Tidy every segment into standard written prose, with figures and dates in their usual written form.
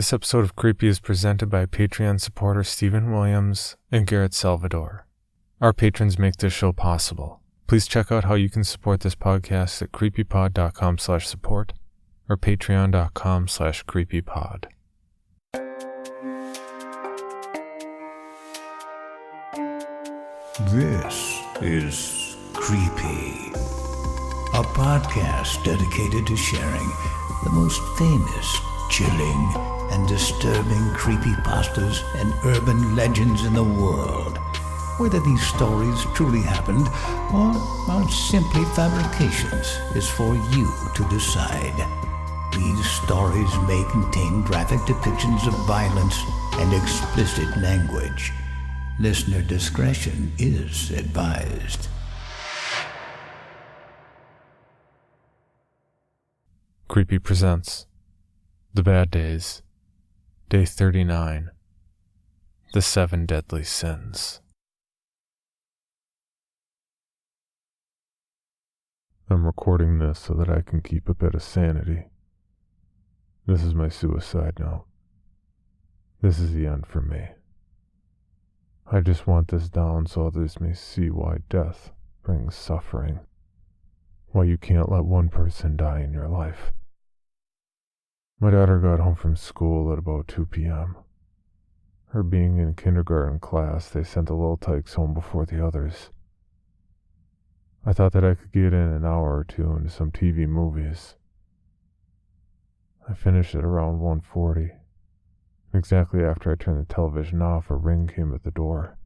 This episode of Creepy is presented by Patreon supporter Stephen Williams and Garrett Salvador. Our patrons make this show possible. Please check out how you can support this podcast at creepypod.com/support or patreon.com/creepypod. This is Creepy, a podcast dedicated to sharing the most famous, chilling, and disturbing creepypastas and urban legends in the world. Whether these stories truly happened or are simply fabrications is for you to decide. These stories may contain graphic depictions of violence and explicit language. Listener discretion is advised. Creepy presents The Bad Days, Day 39, The 7 Deadly Sins. I'm recording this so that I can keep a bit of sanity. This is my suicide note. This is the end for me. I just want this down so others may see why death brings suffering, why you can't let one person die in your life. My daughter got home from school at about 2 p.m. Her being in kindergarten class, they sent the little tykes home before the others. I thought that I could get in an hour or two into some TV movies. I finished at around 1:40. Exactly after I turned the television off, a ring came at the door.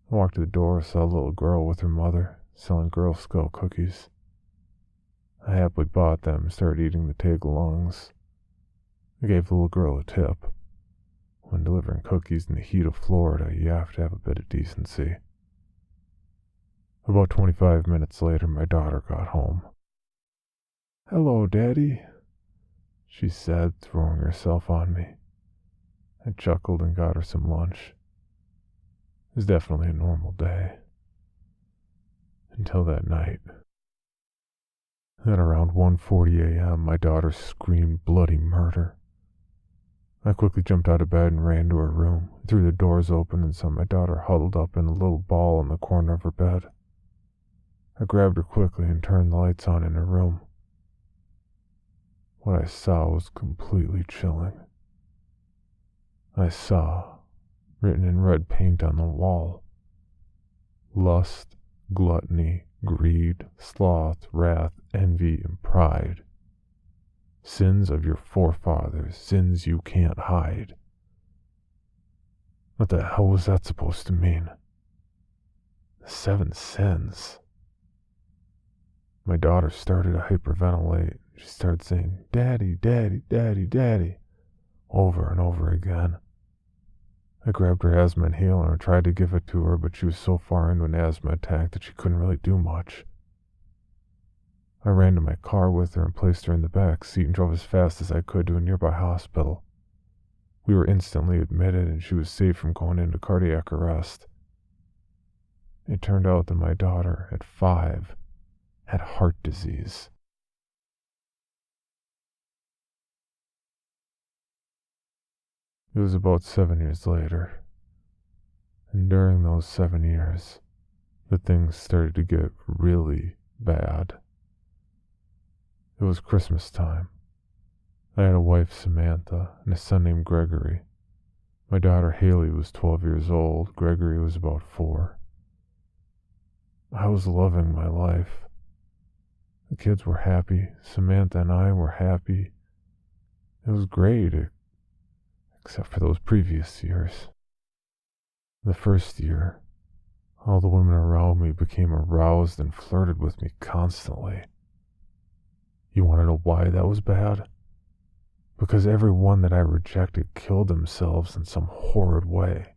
I walked to the door, saw a little girl with her mother selling Girl Scout cookies. I happily bought them and started eating the tag-alongs. I gave the little girl a tip. When delivering cookies in the heat of Florida, you have to have a bit of decency. About 25 minutes later, my daughter got home. "Hello, Daddy," she said, throwing herself on me. I chuckled and got her some lunch. It was definitely a normal day. Until that night. At around 1:40 a.m., my daughter screamed bloody murder. I quickly jumped out of bed and ran to her room, threw the doors open, and saw my daughter huddled up in a little ball in the corner of her bed. I grabbed her quickly and turned the lights on in her room. What I saw was completely chilling. I saw, written in red paint on the wall, lust, gluttony, greed, sloth, wrath, envy, and pride. Sins of your forefathers, sins you can't hide. What the hell was that supposed to mean? The 7 sins. My daughter started to hyperventilate. She started saying, "Daddy, Daddy, Daddy, Daddy," over and over again. I grabbed her asthma inhaler and tried to give it to her, but she was so far into an asthma attack that she couldn't really do much. I ran to my car with her and placed her in the back seat and drove as fast as I could to a nearby hospital. We were instantly admitted and she was safe from going into cardiac arrest. It turned out that my daughter, at 5, had heart disease. It was about 7 years later, and during those 7 years, the things started to get really bad. It was Christmas time. I had a wife, Samantha, and a son named Gregory. My daughter, Haley, was 12 years old. Gregory was about 4. I was loving my life. The kids were happy. Samantha and I were happy. It was great, except for those previous years. The first year, all the women around me became aroused and flirted with me constantly. You want to know why that was bad? Because every one that I rejected killed themselves in some horrid way.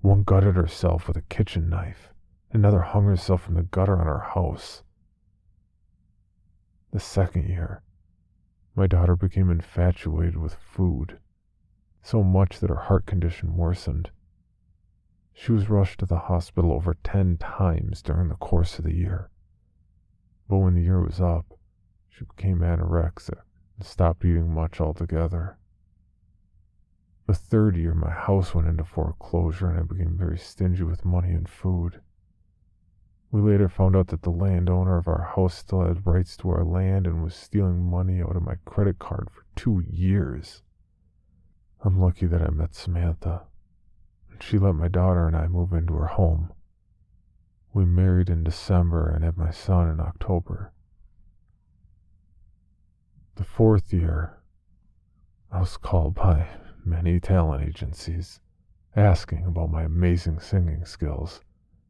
One gutted herself with a kitchen knife. Another hung herself from the gutter on her house. The second year, my daughter became infatuated with food, so much that her heart condition worsened. She was rushed to the hospital over 10 times during the course of the year. But when the year was up, she became anorexic and stopped eating much altogether. The third year, my house went into foreclosure and I became very stingy with money and food. We later found out that the landowner of our house still had rights to our land and was stealing money out of my credit card for 2 years. I'm lucky that I met Samantha. She let my daughter and I move into her home. We married in December and had my son in October. The fourth year, I was called by many talent agencies asking about my amazing singing skills,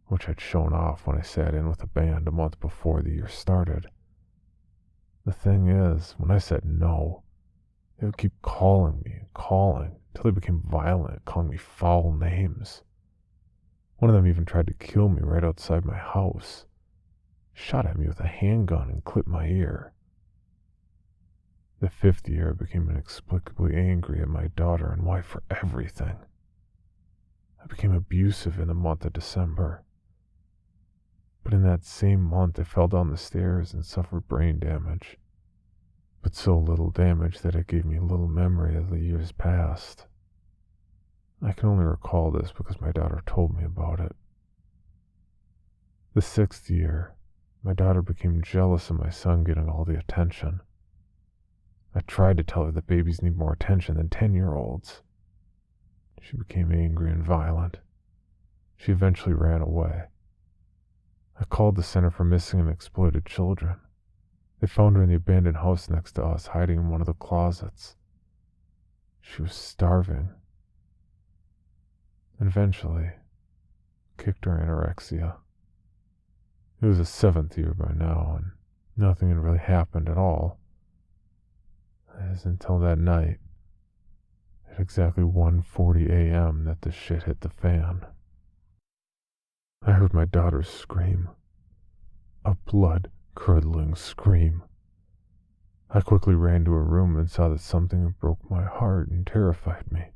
which I'd shown off when I sat in with a band a month before the year started. The thing is, when I said no, they would keep calling me and calling until they became violent, calling me foul names. One of them even tried to kill me right outside my house, shot at me with a handgun and clipped my ear. The fifth year, I became inexplicably angry at my daughter and wife for everything. I became abusive in the month of December. But in that same month, I fell down the stairs and suffered brain damage. But so little damage that it gave me little memory of the years past. I can only recall this because my daughter told me about it. The sixth year, my daughter became jealous of my son getting all the attention. I tried to tell her that babies need more attention than 10-year-olds. She became angry and violent. She eventually ran away. I called the Center for Missing and Exploited Children. They found her in the abandoned house next to us, hiding in one of the closets. She was starving. And eventually, kicked her anorexia. It was the 7th year by now, and nothing had really happened at all. As until that night, at exactly 1:40 a.m. that the shit hit the fan. I heard my daughter scream. A blood-curdling scream. I quickly ran to her room and saw that something had broke my heart and terrified me.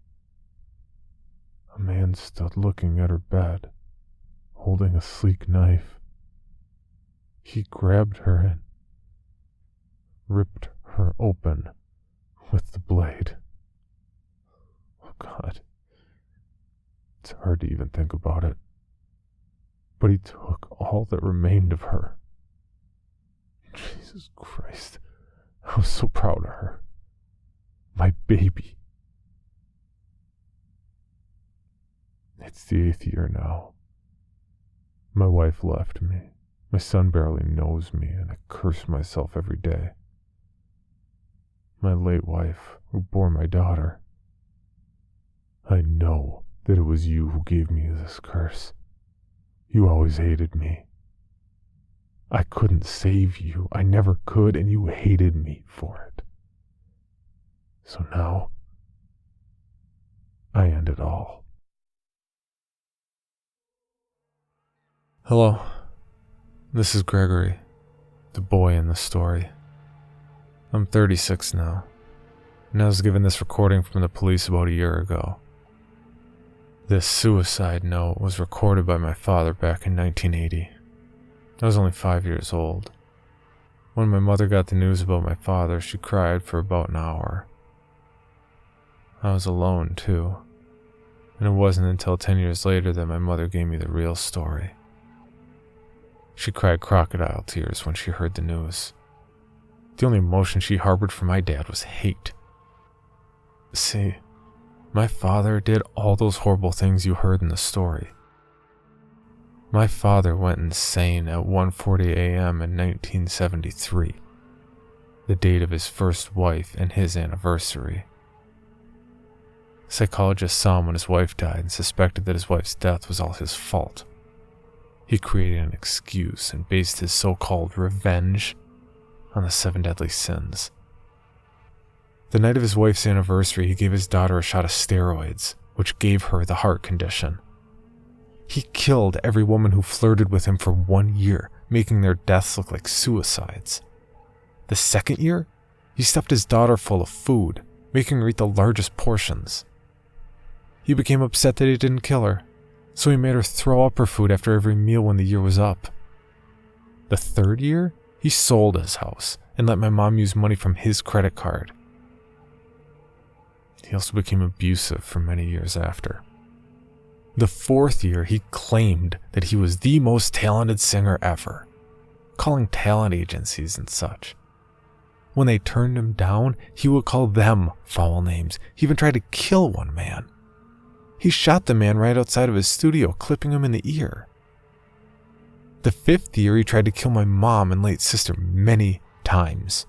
A man stood looking at her bed, holding a sleek knife. He grabbed her and ripped her open with the blade. Oh God. It's hard to even think about it. But he took all that remained of her. Jesus Christ. I was so proud of her. My baby. It's the 8th year now. My wife left me. My son barely knows me, and I curse myself every day. My late wife, who bore my daughter. I know that it was you who gave me this curse. You always hated me. I couldn't save you. I never could, and you hated me for it. So now, I end it all. Hello, this is Gregory, the boy in the story. I'm 36 now, and I was given this recording from the police about a year ago. This suicide note was recorded by my father back in 1980. I was only 5 years old. When my mother got the news about my father, she cried for about an hour. I was alone, too, and it wasn't until 10 years later that my mother gave me the real story. She cried crocodile tears when she heard the news. The only emotion she harbored for my dad was hate. See, my father did all those horrible things you heard in the story. My father went insane at 1:40 a.m. in 1973, the date of his first wife and his anniversary. Psychologists saw him when his wife died and suspected that his wife's death was all his fault. He created an excuse and based his so-called revenge on the 7 deadly sins. The night of his wife's anniversary, he gave his daughter a shot of steroids, which gave her the heart condition. He killed every woman who flirted with him for 1 year, making their deaths look like suicides. The second year, he stuffed his daughter full of food, making her eat the largest portions. He became upset that he didn't kill her, so he made her throw up her food after every meal when the year was up. The third year, he sold his house and let my mom use money from his credit card. He also became abusive for many years after. The 4th year, he claimed that he was the most talented singer ever, calling talent agencies and such. When they turned him down, he would call them foul names. He even tried to kill one man. He shot the man right outside of his studio, clipping him in the ear. The 5th year, he tried to kill my mom and late sister many times.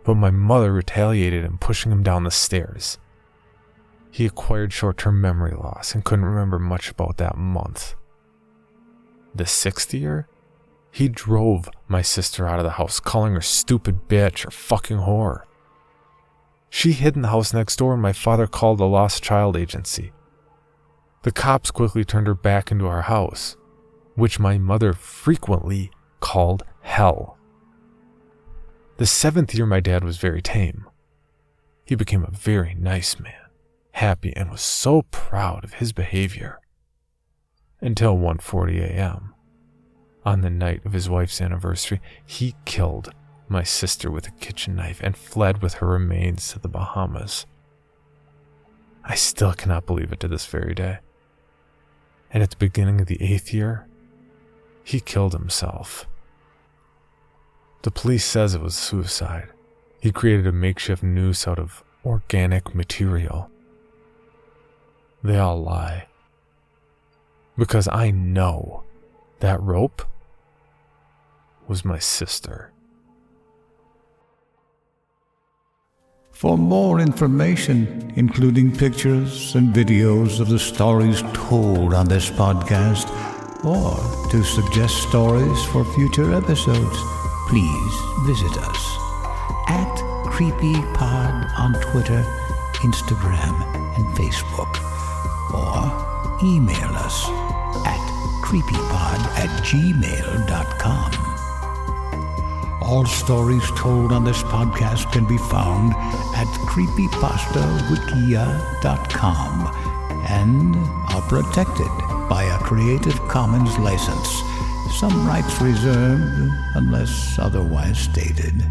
But my mother retaliated in pushing him down the stairs. He acquired short-term memory loss and couldn't remember much about that month. The 6th year, he drove my sister out of the house, calling her stupid bitch or fucking whore. She hid in the house next door and my father called the lost child agency. The cops quickly turned her back into our house, which my mother frequently called hell. The 7th year, my dad was very tame. He became a very nice man, happy, and was so proud of his behavior. Until 1:40 a.m., on the night of his wife's anniversary, he killed my sister with a kitchen knife and fled with her remains to the Bahamas. I still cannot believe it to this very day. And at the beginning of the 8th year, he killed himself. The police says it was suicide. He created a makeshift noose out of organic material. They all lie. Because I know that rope was my sister. For more information, including pictures and videos of the stories told on this podcast, or to suggest stories for future episodes, please visit us at CreepyPod on Twitter, Instagram, and Facebook, or email us at creepypod@gmail.com. All stories told on this podcast can be found at creepypastawikia.com and are protected by a Creative Commons license. Some rights reserved unless otherwise stated.